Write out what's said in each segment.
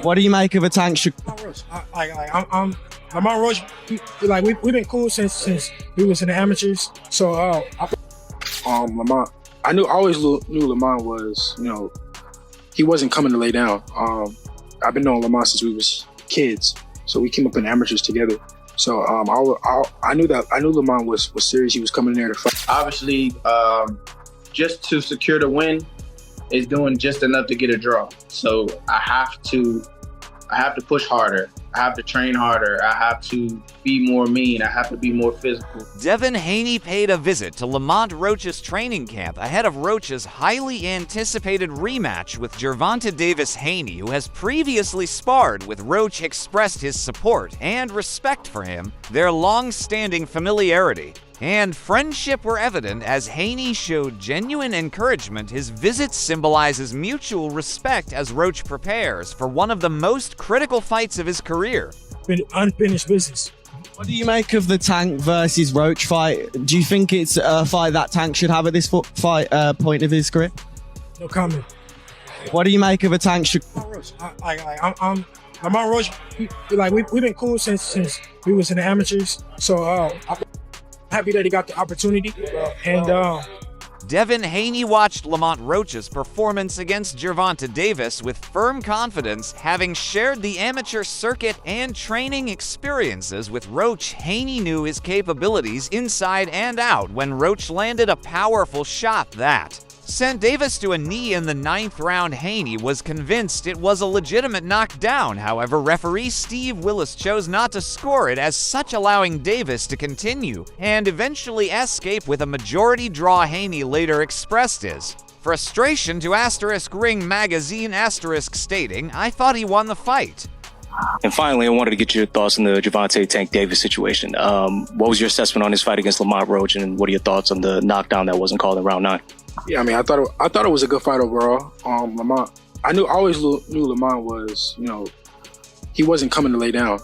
What do you make of a Tank? Lamont Roach. I'm Lamont Roach. We've been cool since we was in the amateurs. So Lamont, I always knew Lamont was, he wasn't coming to lay down. I've been knowing Lamont since we was kids, so we came up in amateurs together. So I knew Lamont was serious. He was coming in there to fight. Obviously, just to secure the win is doing just enough to get a draw. So I have to push harder. I have to train harder. I have to be more mean. I have to be more physical. Devin Haney paid a visit to Lamont Roach's training camp ahead of Roach's highly anticipated rematch with Gervonta Davis. Haney, who has previously sparred with Roach, expressed his support and respect for him. Their long-standing familiarity and friendship were evident as Haney showed genuine encouragement. His visit symbolizes mutual respect as Roach prepares for one of the most critical fights of his career. Unfinished business. What do you make of the Tank versus Roach fight? Do you think it's a fight that Tank should have at this point of his career? No comment. What do you make of a Tank? Lamont Roach. I'm Lamont Roach. We've been cool since we was in the amateurs. So I'm happy that he got the opportunity. And Devin Haney watched Lamont Roach's performance against Gervonta Davis with firm confidence. Having shared the amateur circuit and training experiences with Roach, Haney knew his capabilities inside and out when Roach landed a powerful shot that sent Davis to a knee in the 9th round. Haney was convinced it was a legitimate knockdown. However, referee Steve Willis chose not to score it, as such allowing Davis to continue and eventually escape with a majority draw. Haney later expressed his frustration to *Ring Magazine, stating, "I thought he won the fight." And finally, I wanted to get your thoughts on the Gervonta Tank Davis situation. What was your assessment on his fight against Lamont Roach, and what are your thoughts on the knockdown that wasn't called in round 9? Yeah, I thought it was a good fight overall. Lamont, I always knew Lamont was, he wasn't coming to lay down.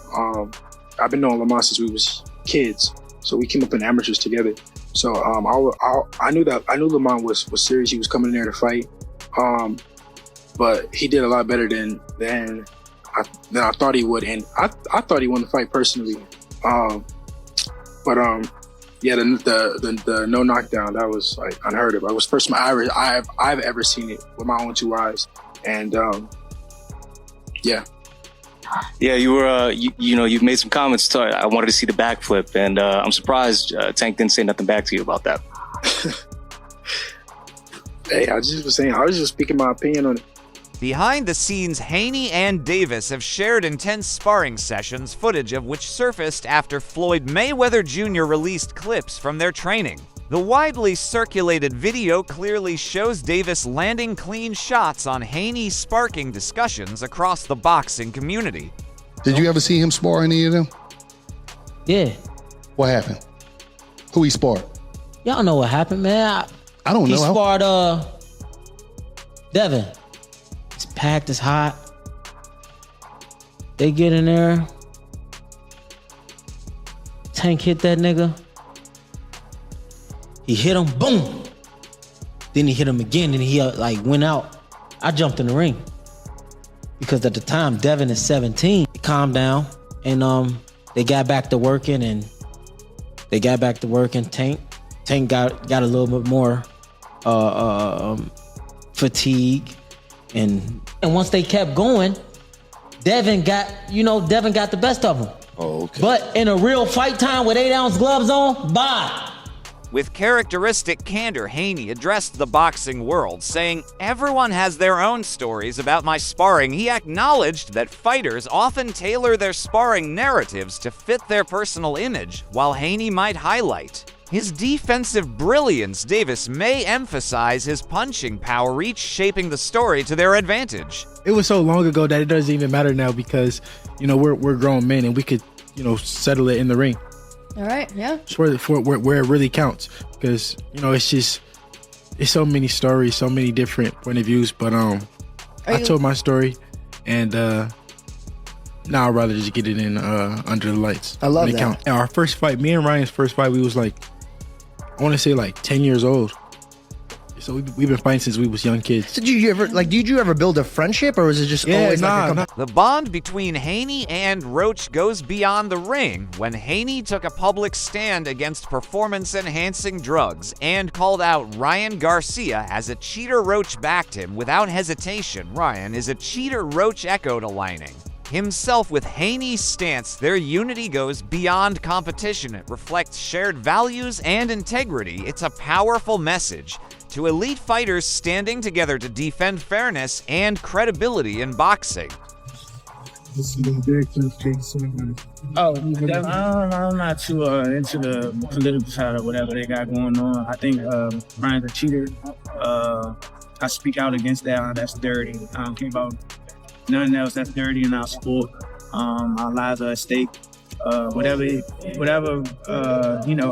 I've been knowing Lamont since we was kids, so we came up in amateurs together. So I knew Lamont was serious. He was coming in there to fight, but he did a lot better than I thought he would, and I thought he won the fight personally. Yeah, the no knockdown, that was like unheard of. It was the first time I've ever seen it with my own 2 eyes, and yeah. Yeah, you were you've made some comments. I wanted to see the backflip, and I'm surprised Tank didn't say nothing back to you about that. Hey, I was just speaking my opinion on it. Behind the scenes, Haney and Davis have shared intense sparring sessions, footage of which surfaced after Floyd Mayweather Jr. released clips from their training. The widely circulated video clearly shows Davis landing clean shots on Haney's sparking discussions across the boxing community. Did you ever see him spar any of them? Yeah. What happened? Who he sparred? Y'all know what happened, man. I don't know. He sparred Devin. It's packed, it's hot. They get in there. Tank hit that nigga. He hit him, boom. Then he hit him again, and he went out. I jumped in the ring. Because at the time, Devin is 17. He calmed down, and they got back to working, Tank got a little bit more fatigue. And once they kept going, Devin got the best of them. Oh, okay. But in a real fight time with 8-ounce gloves on, bye. With characteristic candor, Haney addressed the boxing world, saying, "Everyone has their own stories about my sparring." He acknowledged that fighters often tailor their sparring narratives to fit their personal image, while Haney might highlight his defensive brilliance. Davis may emphasize his punching power, each shaping the story to their advantage. it was so long ago that it doesn't even matter now because, we're grown men and we could, settle it in the ring. All right, yeah. It's where it really counts because, it's so many stories, so many different point of views. But I told my story, and now I'd rather just get it in under the lights. I love that. Our first fight, me and Ryan's first fight, we was I want to say 10 years old. So we've been fighting since we was young kids. Did you ever build a friendship, or was it just always nah. The bond between Haney and Roach goes beyond the ring when Haney took a public stand against performance-enhancing drugs and called out Ryan Garcia as a cheater. Roach backed him without hesitation. Ryan is a cheater. Roach echoed aligning himself with Haney's stance. Their unity goes beyond competition. It reflects shared values and integrity. It's a powerful message to elite fighters standing together to defend fairness and credibility in boxing. Oh, I'm not too into the political side of whatever they got going on. I think Ryan's a cheater. I speak out against that. That's dirty. I don't care about nothing else that's dirty in our sport. Our lives are at stake. Whatever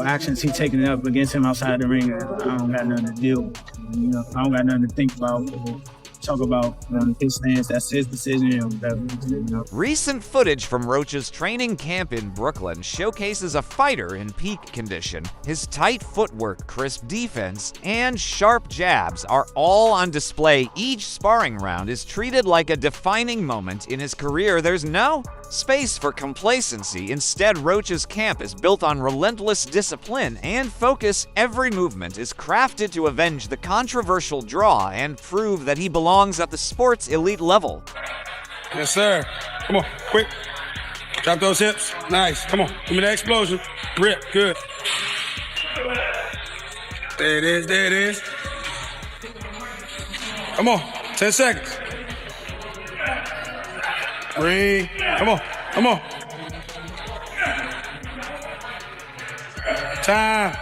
actions he's taking up against him outside the ring, I don't got nothing to deal with. I don't got nothing to think about. Talk about his stance. That's his decision. Whatever. Recent footage from Roach's training camp in Brooklyn showcases a fighter in peak condition. His tight footwork, crisp defense, and sharp jabs are all on display. Each sparring round is treated like a defining moment in his career. There's no space for complacency. Instead, Roach's camp is built on relentless discipline and focus. Every movement is crafted to avenge the controversial draw and prove that he belongs at the sport's elite level. Yes, sir. Come on, quick. Drop those hips. Nice. Come on. Give me that explosion. Rip. Good. There it is. There it is. Come on. 10 seconds. Breathe. Come on. Come on. Time.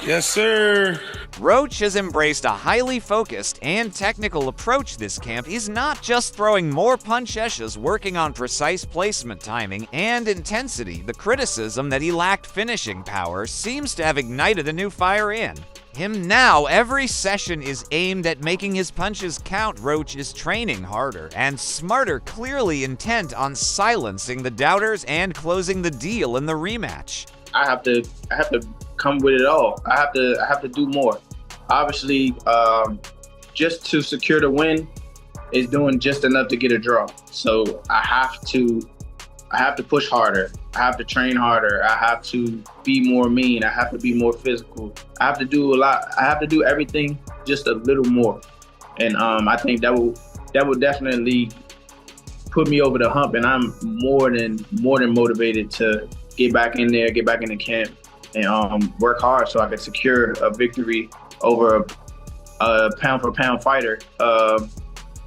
Yes, sir. Roach has embraced a highly focused and technical approach this camp. He's not just throwing more punches, working on precise placement, timing, and intensity. The criticism that he lacked finishing power seems to have ignited a new fire in him. Now, every session is aimed at making his punches count. Roach is training harder and smarter, clearly intent on silencing the doubters and closing the deal in the rematch. I have to come with it all. I have to do more. Obviously, just to secure the win is doing just enough to get a draw. So I have to push harder. I have to train harder. I have to be more mean. I have to be more physical. I have to do a lot. I have to do everything just a little more. And I think that will definitely put me over the hump. And I'm more than motivated to get back in there, get back in the camp, and work hard so I can secure a victory over a pound-for-pound fighter,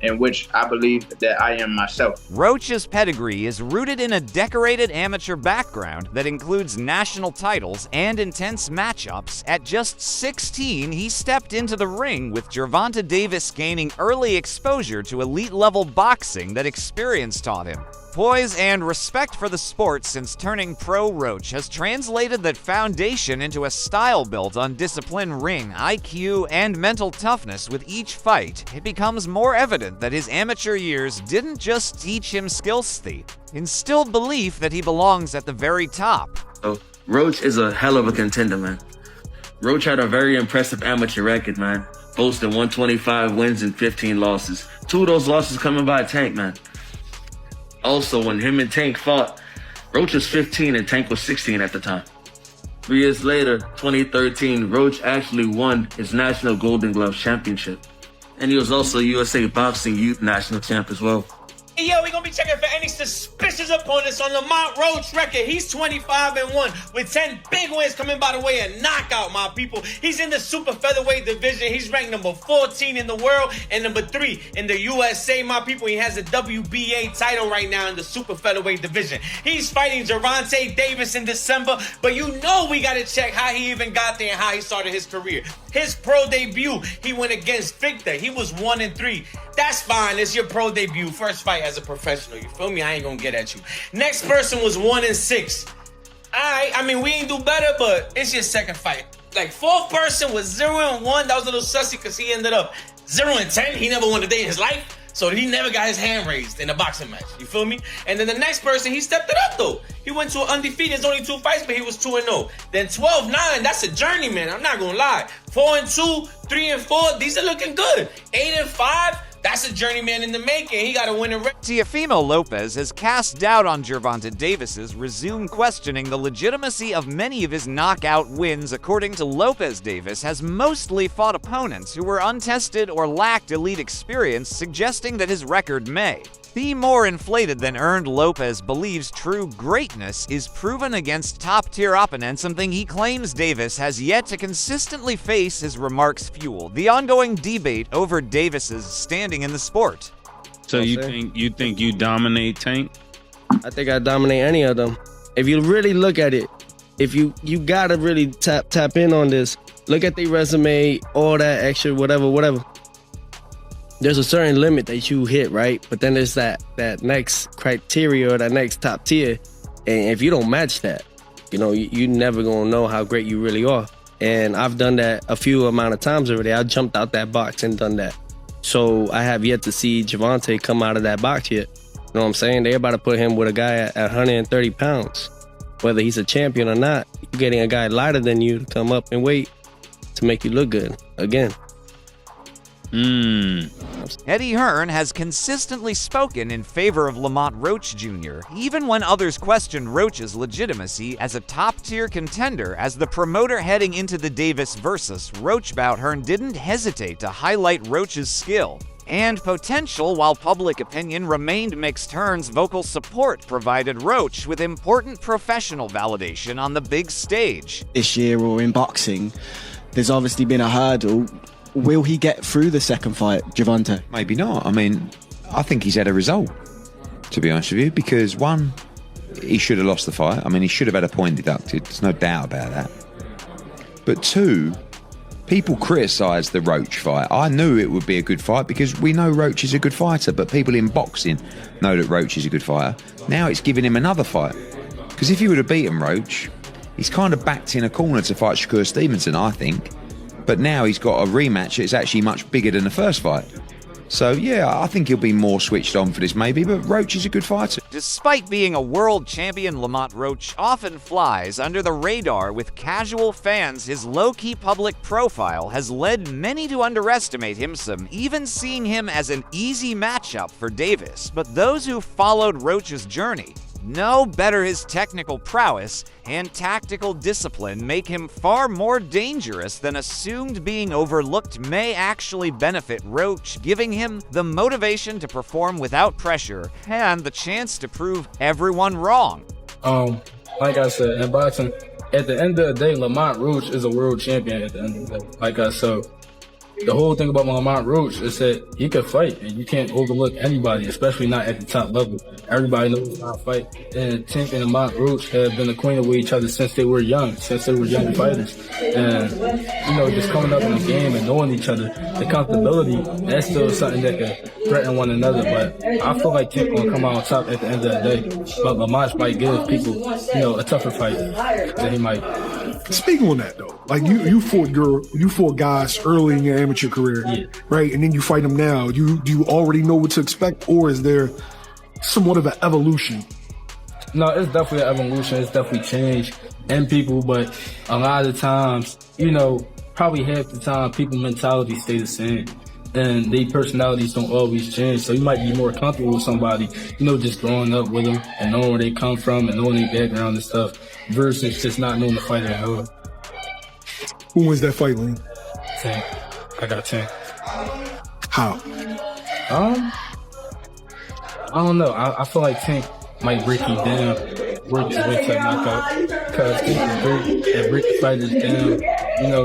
in which I believe that I am myself. Roach's pedigree is rooted in a decorated amateur background that includes national titles and intense matchups. At just 16, he stepped into the ring with Gervonta Davis, gaining early exposure to elite-level boxing that experience taught him. Poise and respect for the sport since turning pro. Roach has translated that foundation into a style built on discipline, ring, IQ, and mental toughness. With each fight, it becomes more evident that his amateur years didn't just teach him skills, they instilled belief that he belongs at the very top. So, Roach is a hell of a contender, man. Roach had a very impressive amateur record, man, boasting 125 wins and 15 losses. 2 of those losses coming by Tank, man. Also, when him and Tank fought, Roach was 15 and Tank was 16 at the time. 3 years later, 2013, Roach actually won his National Golden Glove Championship. And he was also USA Boxing Youth National Champ as well. Hey, yo, we gonna be checking for any suspicious opponents on Lamont Roach record. He's 25-1 with 10 big wins coming by the way of knockout, my people. He's in the super featherweight division. He's ranked number 14 in the world and number 3 in the USA, my people. He has a WBA title right now in the super featherweight division. He's fighting Gervonta Davis in December, but you know we gotta check how he even got there and how he started his career. His pro debut, he went against Victor. He was 1-3. That's fine. It's your pro debut. First fight as a professional. You feel me? I ain't gonna get at you. Next person was 1-6. Alright, I mean, we ain't do better, but it's your second fight. Like, 4th person was 0-1. That was a little sussy because he ended up 0-10. He never won a day in his life. So he never got his hand raised in a boxing match. You feel me? And then the next person, he stepped it up though. He went to an undefeated. It's only 2 fights, but he was 2-0. Then 12-9, that's a journey, man. I'm not gonna lie. 4-2, 3-4, these are looking good. 8-5. That's a journeyman in the making. He got to win a race. Teofimo Lopez has cast doubt on Gervonta Davis's resumed questioning the legitimacy of many of his knockout wins. According to Lopez, Davis has mostly fought opponents who were untested or lacked elite experience, suggesting that his record may be more inflated than earned. Lopez believes true greatness is proven against top-tier opponents, something he claims Davis has yet to consistently face. His remarks fuel the ongoing debate over Davis's standing in the sport. So you think you dominate Tank? I think I dominate any of them. If you really look at it, if you gotta really tap in on this, look at the resume, all that extra, whatever. There's a certain limit that you hit, right? But then there's that next criteria or that next top tier. And if you don't match that, you never gonna know how great you really are. And I've done that a few amount of times already. I jumped out that box and done that. So I have yet to see Gervonta come out of that box yet. You know what I'm saying? They're about to put him with a guy at 130 pounds. Whether he's a champion or not, you're getting a guy lighter than you to come up and weight to make you look good again. Eddie Hearn has consistently spoken in favor of Lamont Roach Jr., even when others questioned Roach's legitimacy as a top-tier contender. As the promoter heading into the Davis versus Roach bout, Hearn didn't hesitate to highlight Roach's skill and potential. While public opinion remained mixed, Hearn's vocal support provided Roach with important professional validation on the big stage. This year or in boxing, there's obviously been a hurdle. Will he get through the second fight, Gervonta? Maybe not. I mean, I think he's had a result, to be honest with you, because one, he should have lost the fight. I mean, he should have had a point deducted. There's no doubt about that. But two, people criticised the Roach fight. I knew it would be a good fight because we know Roach is a good fighter, but people in boxing know that Roach is a good fighter. Now it's giving him another fight. Because if he would have beaten Roach, he's kind of backed in a corner to fight Shakur Stevenson, I think. But now he's got a rematch that's actually much bigger than the first fight. So, yeah, I think he'll be more switched on for this maybe, but Roach is a good fighter. Despite being a world champion, Lamont Roach often flies under the radar with casual fans. His low-key public profile has led many to underestimate him, some even seeing him as an easy matchup for Davis. But those who followed Roach's journey know better. His technical prowess and tactical discipline make him far more dangerous than assumed. Being overlooked may actually benefit Roach, giving him the motivation to perform without pressure and the chance to prove everyone wrong. Like I said, in boxing, at the end of the day, Lamont Roach is a world champion at the end of the day. Like I said, the whole thing about Lamont Roach is that he can fight, and you can't overlook anybody, especially not at the top level. Everybody knows how to fight. And Tank and Lamont Roach have been acquainted with each other since they were young fighters. And, just coming up in the game and knowing each other, the comfortability, that's still something that can threaten one another. But I feel like Tank will come out on top at the end of the day. But Lamont might give people, a tougher fight than he might. Speaking on that, though, like you fought guys early in your amateur career, right? And then you fight them now. Do you already know what to expect, or is there somewhat of an evolution? No, it's definitely an evolution. It's definitely changed in people, but a lot of the times, probably half the time, people's mentality stay the same. And their personalities don't always change. So you might be more comfortable with somebody, just growing up with them and knowing where they come from and knowing their background and stuff, versus just not knowing the fighter at all. Who wins that fight, Lane? Tank. I got Tank. How? I don't know. I feel like Tank might break you down, work his way to a knockout. Because Tank is great at breaking fighters down,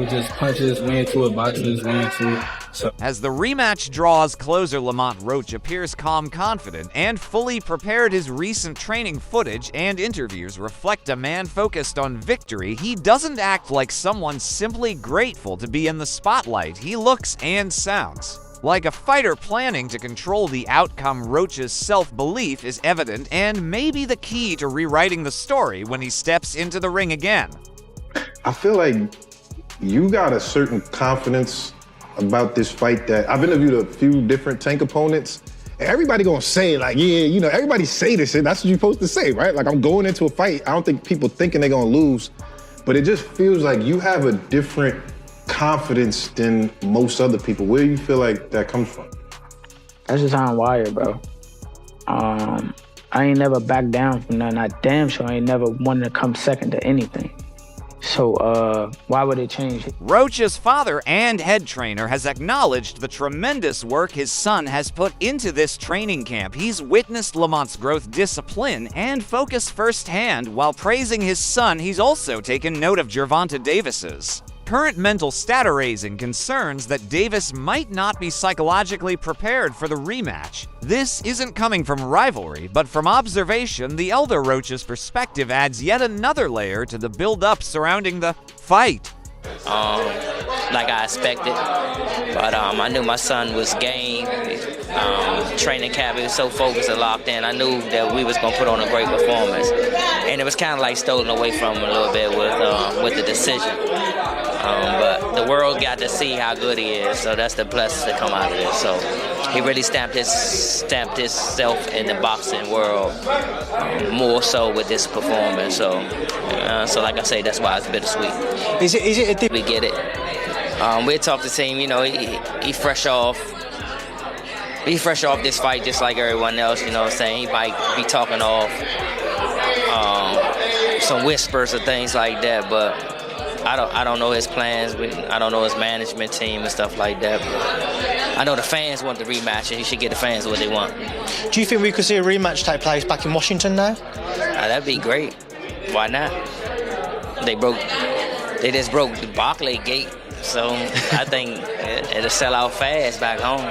just punches way into it, boxes way into it. So. As the rematch draws closer, Lamont Roach appears calm, confident, and fully prepared. His recent training footage and interviews reflect a man focused on victory. He doesn't act like someone simply grateful to be in the spotlight. He looks and sounds like a fighter planning to control the outcome. Roach's self-belief is evident and may be the key to rewriting the story when he steps into the ring again. I feel like you got a certain confidence about this fight that I've interviewed a few different Tank opponents, everybody gonna say like, yeah, you know, everybody say this shit. That's what you're supposed to say, right? Like I'm going into a fight. I don't think people thinking they're gonna lose, but it just feels like you have a different confidence than most other people. Where do you feel like that comes from? That's just how I'm wired, bro. I ain't never backed down from nothing. I damn sure ain't never wanted to come second to anything. So why would it change? Roach's father and head trainer has acknowledged the tremendous work his son has put into this training camp. He's witnessed Lamont's growth, discipline, and focus firsthand. While praising his son, he's also taken note of Gervonta Davis's current mental status, raising concerns that Davis might not be psychologically prepared for the rematch. This isn't coming from rivalry, but from observation. The elder Roach's perspective adds yet another layer to the build-up surrounding the fight. Like I expected, but I knew my son was game. Training camp, he was so focused and locked in. I knew that we was gonna put on a great performance, and it was kind of like stolen away from him a little bit with the decision. But the world got to see how good he is, so that's the blessings that come out of this. So he really stamped himself in the boxing world more so with this performance. So like I say, that's why it's bittersweet. Is it we get it. We talked to the team, you know, he fresh off this fight just like everyone else, you know what I'm saying? He might be talking off some whispers or things like that, but I don't know his plans. I don't know his management team and stuff like that. But I know the fans want the rematch, and he should get the fans what they want. Do you think we could see a rematch take place back in Washington now? That'd be great. Why not? They just broke the Barclay gate, so I think it'll sell out fast back home.